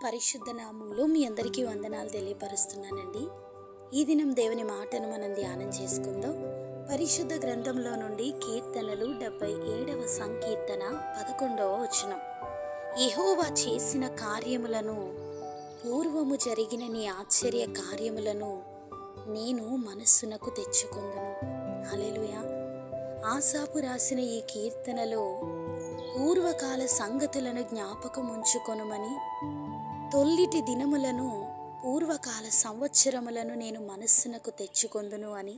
పరిశుద్ధ నామంలో మీ అందరికీ వందనాలు తెలియపరుస్తున్నానండి. ఈ దినం దేవుని మాటను మనం ధ్యానం చేసుకుందాం. పరిశుద్ధ గ్రంథంలో నుండి కీర్తనలు 77వ సంకీర్తన 11వ వచనం. యెహోవా చేసిన కార్యములను, పూర్వము జరిగిన నీ ఆశ్చర్య కార్యములను నేను మనస్సునకు తెచ్చుకొందును. హల్లెలూయా. ఆసాపు రాసిన ఈ కీర్తనలో పూర్వకాల సంగతులను జ్ఞాపకం ఉంచుకొనుమని, తొల్లిటి దినములను, పూర్వకాల సంవత్సరములను నేను మనస్సునకు తెచ్చుకొందును అని,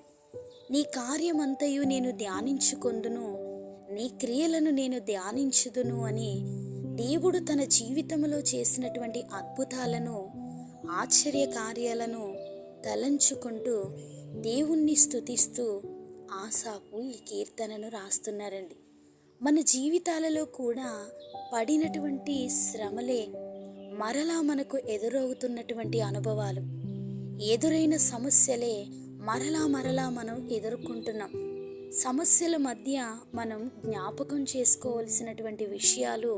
నీ కార్యమంతయు నేను ధ్యానించుకొందును, నీ క్రియలను నేను ధ్యానించుదును అని దేవుడు తన జీవితంలో చేసినటువంటి అద్భుతాలను, ఆశ్చర్య కార్యాలను తలంచుకుంటూ దేవుణ్ణి స్తుతిస్తూ ఆసాపు ఈ కీర్తనను రాస్తున్నారండి. మన జీవితాలలో కూడా పడినటువంటి శ్రమలే మరలా మనకు ఎదురవుతున్నటువంటి అనుభవాలు, ఎదురైన సమస్యలే మరలా మనం ఎదుర్కొంటున్నాం. సమస్యల మధ్య మనం జ్ఞాపకం చేసుకోవలసినటువంటి విషయాలు,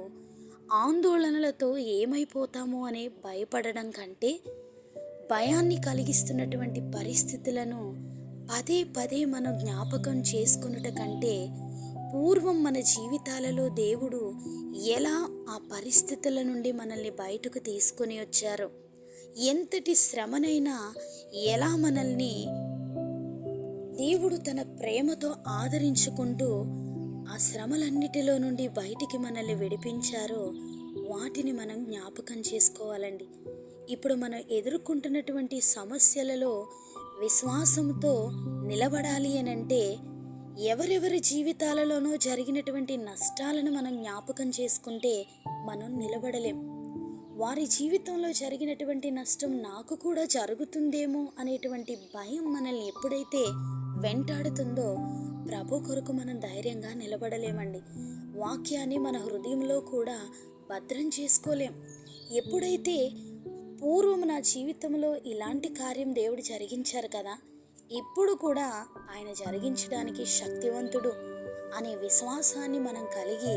ఆందోళనలతో ఏమైపోతామో అనే భయపడడం కంటే, భయాన్ని కలిగిస్తున్నటువంటి పరిస్థితులను పదే పదే మనం జ్ఞాపకం చేసుకున్నట కంటే, పూర్వం మన జీవితాలలో దేవుడు ఎలా ఆ పరిస్థితుల నుండి మనల్ని బయటకు తీసుకొని వచ్చారో, ఎంతటి శ్రమనైనా ఎలా మనల్ని దేవుడు తన ప్రేమతో ఆదరించుకుంటూ ఆ శ్రమలన్నిటిలో నుండి బయటికి మనల్ని విడిపించారో వాటిని మనం జ్ఞాపకం చేసుకోవాలండి. ఇప్పుడు మనం ఎదుర్కొంటున్నటువంటి సమస్యలలో విశ్వాసంతో నిలబడాలి అనంటే, ఎవరెవరి జీవితాలలోనో జరిగినటువంటి నష్టాలను మనం జ్ఞాపకం చేసుకుంటే మనం నిలబడలేం. వారి జీవితంలో జరిగినటువంటి నష్టం నాకు కూడా జరుగుతుందేమో అనేటువంటి భయం మనల్ని ఎప్పుడైతే వెంటాడుతుందో ప్రభు కొరకు మనం ధైర్యంగా నిలబడలేమండి. వాక్యాన్ని మన హృదయంలో కూడా భద్రం చేసుకోలేం. ఎప్పుడైతే పూర్వం నా జీవితంలో ఇలాంటి కార్యం దేవుడు జరిగించారు కదా, ఇప్పుడు కూడా ఆయన జరిగించడానికి శక్తివంతుడు అనే విశ్వాసాన్ని మనం కలిగి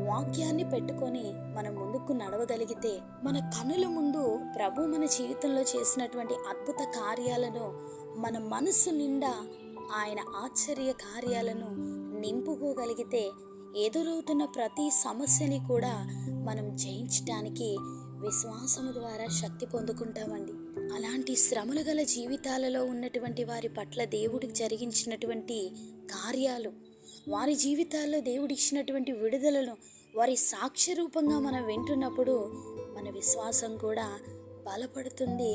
వాక్యాన్ని పెట్టుకొని మనం ముందుకు నడవగలిగితే, మన కనుల ముందు ప్రభు మన జీవితంలో చేసినటువంటి అద్భుత కార్యాలను, మన మనసు నిండా ఆయన ఆశ్చర్య కార్యాలను నింపుకోగలిగితే, ఎదురవుతున్న ప్రతి సమస్యని కూడా మనం జయించడానికి విశ్వాసము ద్వారా శక్తి పొందుకుంటామండి. అలాంటి శ్రమలు గల జీవితాలలో ఉన్నటువంటి వారి పట్ల దేవుడికి జరిగించినటువంటి కార్యాలు, వారి జీవితాల్లో దేవుడు ఇచ్చినటువంటి విడుదలను వారి సాక్ష్య రూపంగా మనం వింటున్నప్పుడు మన విశ్వాసం కూడా బలపడుతుంది.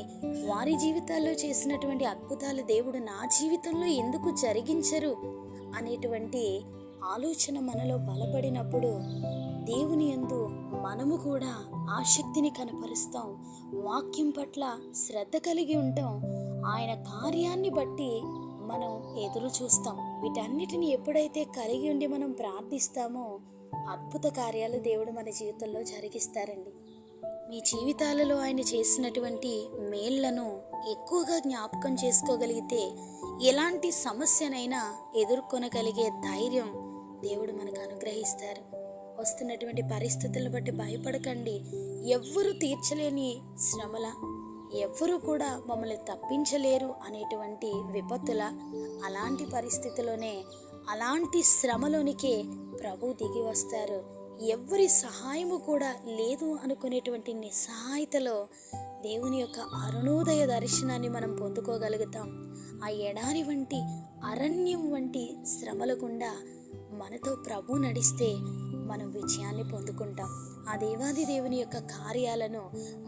వారి జీవితాల్లో చేసినటువంటి అద్భుతాలు దేవుడు నా జీవితంలో ఎందుకు జరిగించరు అనేటువంటి ఆలోచన మనలో బలపడినప్పుడు దేవుని యందు మనము కూడా ఆసక్తిని కనపరుస్తాం. వాక్యం పట్ల శ్రద్ధ కలిగి ఉంటాం. ఆయన కార్యాన్ని బట్టి మనం ఎదురు చూస్తాం. వీటన్నిటిని ఎప్పుడైతే కలిగి ఉండి మనం ప్రార్థిస్తామో అద్భుత కార్యాలు దేవుడు మన జీవితంలో జరిగిస్తారండి. మీ జీవితాలలో ఆయన చేసినటువంటి మేళ్లను ఎక్కువగా జ్ఞాపకం చేసుకోగలిగితే, ఎలాంటి సమస్యనైనా ఎదుర్కొనగలిగే ధైర్యం దేవుడు మనకు అనుగ్రహిస్తారు. వస్తున్నటువంటి పరిస్థితులను బట్టి భయపడకండి. ఎవ్వరూ తీర్చలేని శ్రమల, ఎవ్వరూ కూడా మమ్మల్ని తప్పించలేరు అనేటువంటి విపత్తుల, అలాంటి పరిస్థితిలోనే, అలాంటి శ్రమలోనికే ప్రభు దిగి వస్తారు. ఎవ్వరి సహాయము కూడా లేదు అనుకునేటువంటి నిస్సహాయతలో దేవుని యొక్క అరుణోదయ దర్శనాన్ని మనం పొందుకోగలుగుతాం. ఆ ఎడారి వంటి, అరణ్యం వంటి శ్రమల గుండా మనతో ప్రభు నడిస్తే మనం విజయాన్ని పొందుకుంటాం. ఆ దేవాది దేవుని యొక్క కార్యాలను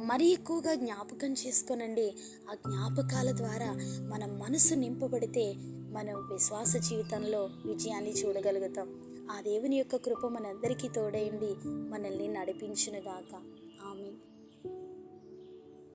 మరి ఎక్కువగా జ్ఞాపకం చేసుకోనండి. ఆ జ్ఞాపకాల ద్వారా మన మనసు నింపబడితే మనం విశ్వాస జీవితంలో విజయాన్ని చూడగలుగుతాం. ఆ దేవుని యొక్క కృప మనందరికీ తోడైండి మనల్ని నడిపించునుగాక.